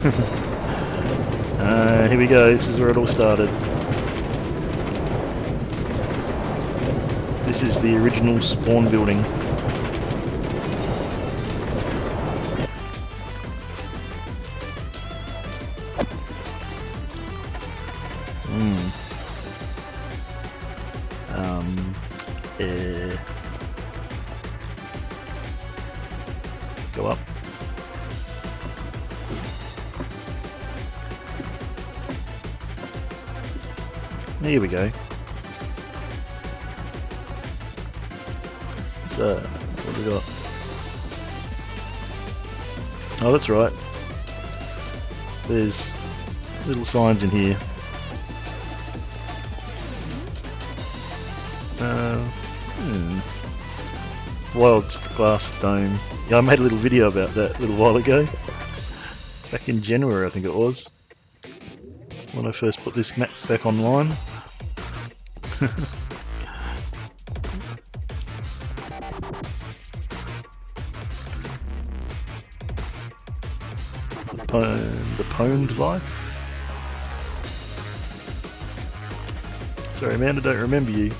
Here we go, this is where it all started. This is the original spawn building. Go up. Here we go. So, what have we got? Oh, that's right. There's little signs in here. Wild glass dome. Yeah, I made a little video about that a little while ago. Back in January, I think it was. When I first put this map back online. The pwned life. Sorry, man, I don't remember you.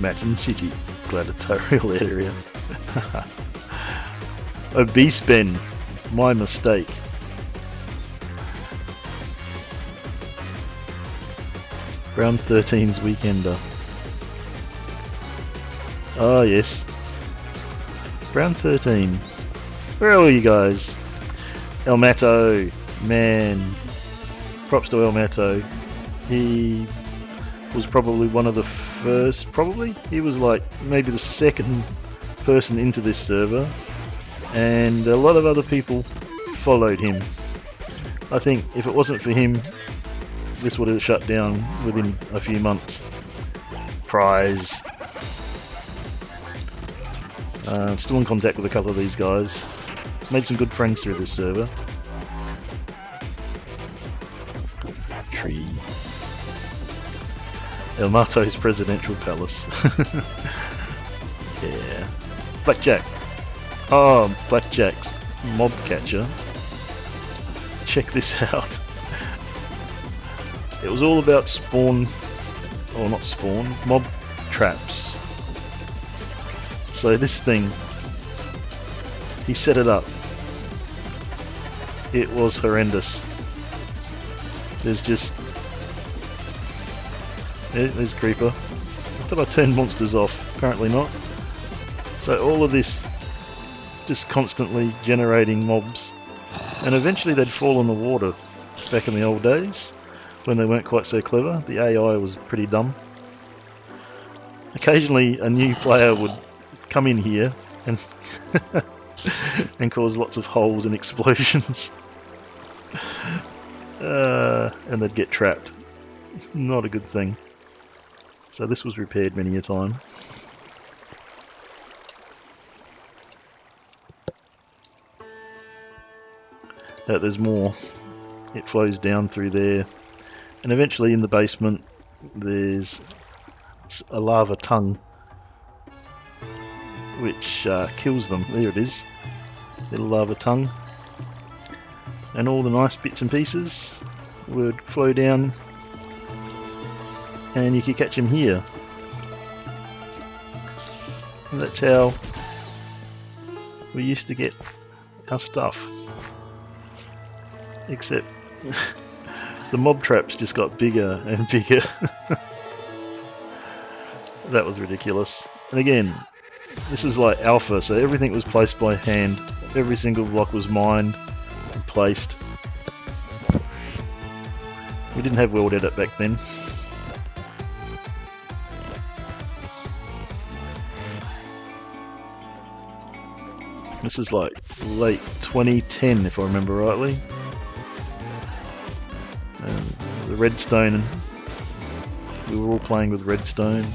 Matin City gladiatorial area. Obese Ben, my mistake. Round 13's Weekender. Oh yes. Round 13. Where are all you guys? El Mato, man. Props to El Mato. He was probably one of the first, he was like maybe the second person into this server, and a lot of other people followed him. I think if it wasn't for him, this would have shut down within a few months. Prize. Still in contact with a couple of these guys. Made some good friends through this server. Tree. El Mato's presidential palace. Yeah. Blackjack. Oh, Blackjack's mob catcher. Check this out. It was all about spawn, or not spawn, mob traps. So this thing, he set it up. It was horrendous. There's just... There's Creeper. I thought I turned monsters off, apparently not. So all of this, just constantly generating mobs. And eventually they'd fall in the water, back in the old days, when they weren't quite so clever. The AI was pretty dumb. Occasionally a new player would come in here and and cause lots of holes and explosions. And they'd get trapped. Not a good thing. So this was repaired many a time. There's more. It flows down through there, and eventually in the basement there's a lava tongue which kills them. There it is, little lava tongue, and all the nice bits and pieces would flow down, and you could catch them here. And that's how we used to get our stuff. Except the mob traps just got bigger and bigger. That was ridiculous. And again, this is like alpha, so everything was placed by hand. Every single block was mined and placed. We didn't have world edit back then. This is like late 2010 if I remember rightly. The redstone, and we were all playing with redstone.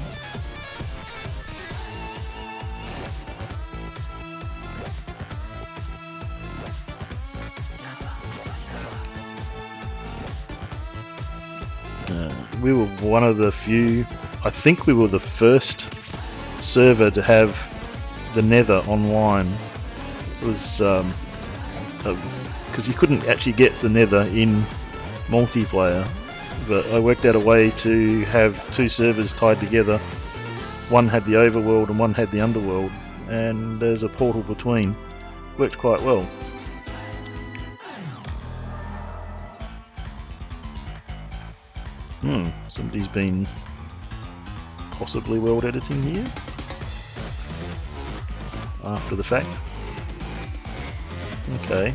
We were one of the few, I think we were the first server to have the Nether online. was because you couldn't actually get the Nether in multiplayer, but I worked out a way to have two servers tied together. One had the overworld and one had the underworld, and there's a portal between. Worked quite well. Somebody's been possibly world editing here after the fact. Okay.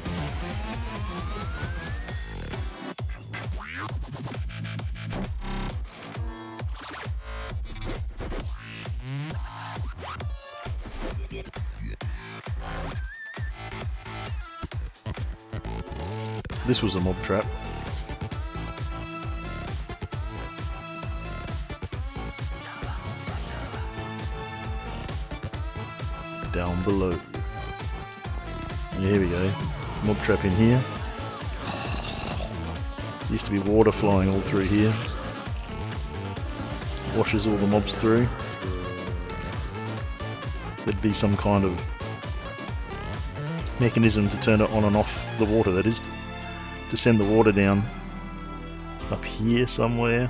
This was a mob trap. Down below. Here we go. Mob trap in here. Used to be water flying all through here. Washes all the mobs through. There'd be some kind of mechanism to turn it on and off the water, that is. To send the water down up here somewhere.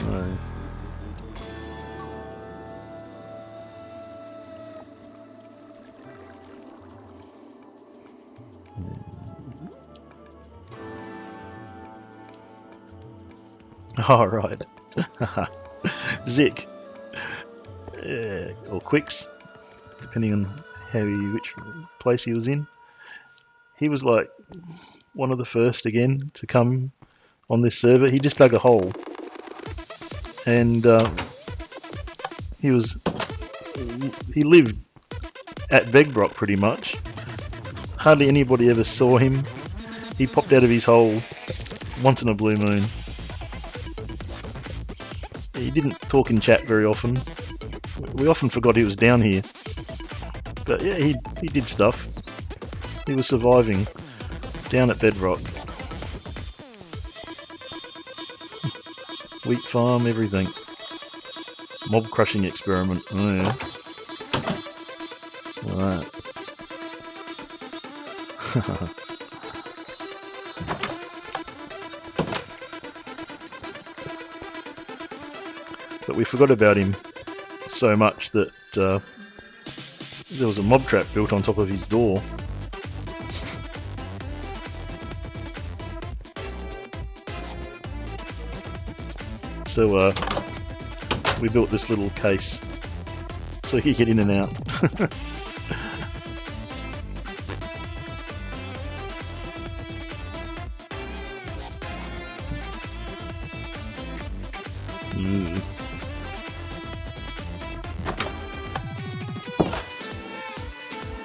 No. Oh, right. Zik. Yeah, or Quicks, depending on which place he was in. He was like one of the first again to come on this server. He just dug a hole, and he lived at Bedrock pretty much. Hardly anybody ever saw him. He popped out of his hole once in a blue moon. He didn't talk in chat very often. We often forgot he was down here. But yeah, he did stuff. He was surviving down at Bedrock. Wheat farm, everything. Mob crushing experiment. Oh yeah. Alright. But we forgot about him so much that there was a mob trap built on top of his door. So we built this little case so he could get in and out.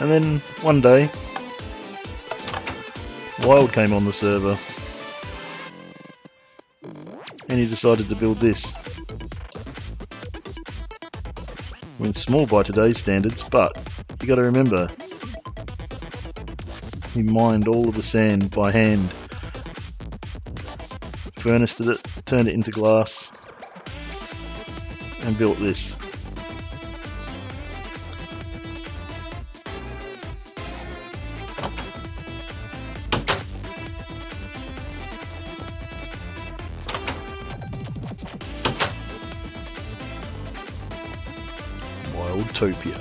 And then one day, Wild came on the server. And he decided to build this. I mean, small by today's standards, but you got to remember, he mined all of the sand by hand, furnaced it, turned it into glass, and built this. Wildtopia.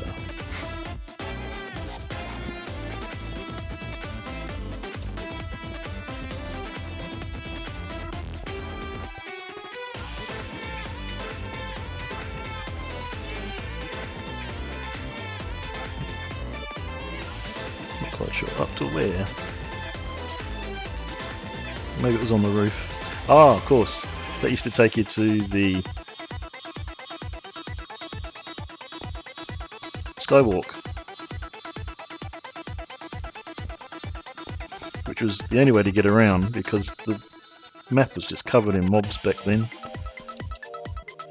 Not quite sure up to where. Maybe it was on the roof. Ah, of course. That used to take you to the Skywalk, which was the only way to get around because the map was just covered in mobs back then,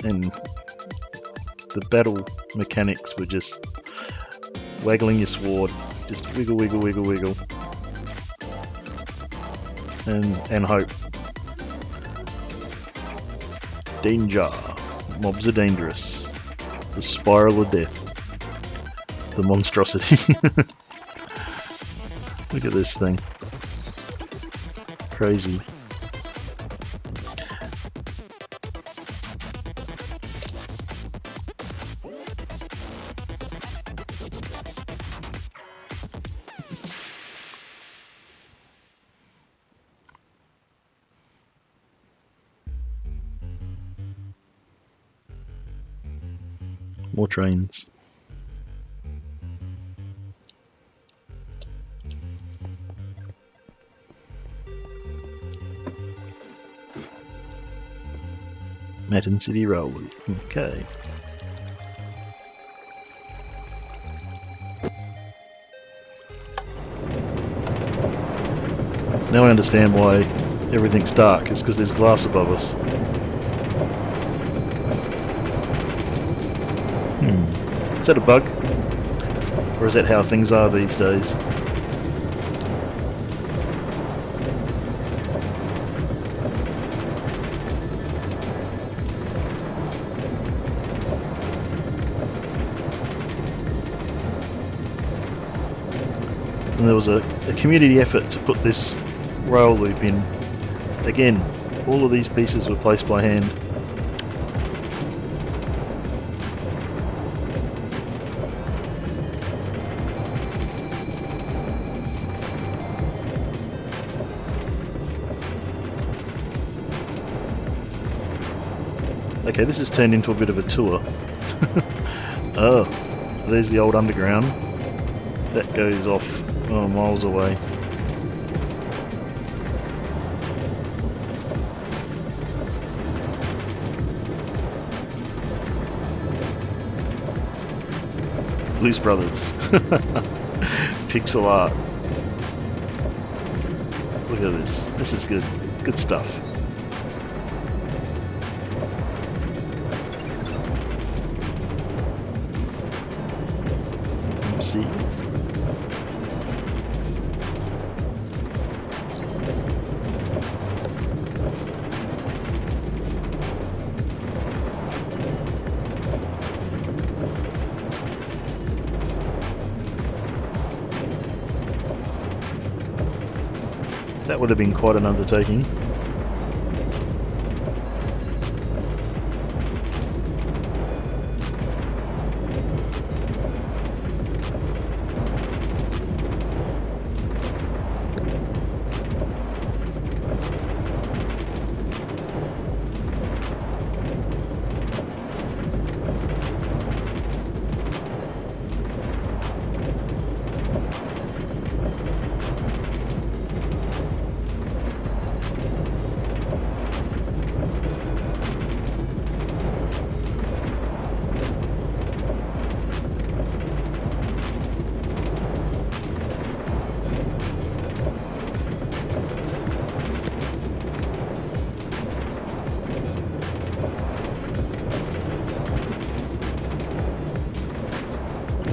and the battle mechanics were just waggling your sword, just wiggle, wiggle, wiggle, wiggle, and hope. Danger. Mobs are dangerous. The spiral of death. the monstrosity. Look at this thing. Crazy. More trains. Matin City Railway. Okay. Now I understand why everything's dark. It's because there's glass above us. Is that a bug? Or is that how things are these days? And there was a community effort to put this rail loop in. Again, all of these pieces were placed by hand. Okay, this has turned into a bit of a tour. Oh, there's the old underground. That goes off miles away. Blues Brothers. Pixel art. Look at this. This is good. Good stuff. See. That would have been quite an undertaking.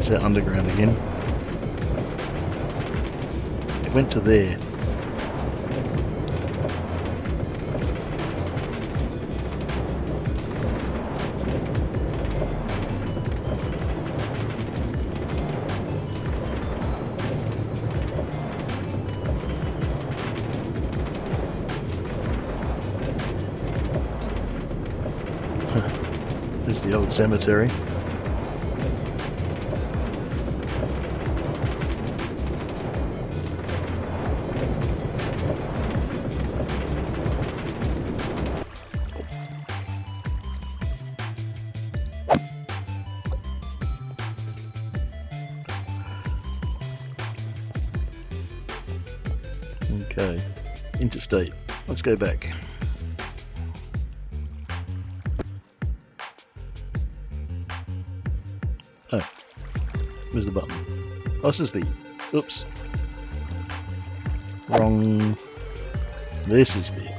That underground again. It went to there. There's the old cemetery. Okay, interstate. Let's go back. Oh, where's the button? Oh, this is the... Oops. Wrong. This is the...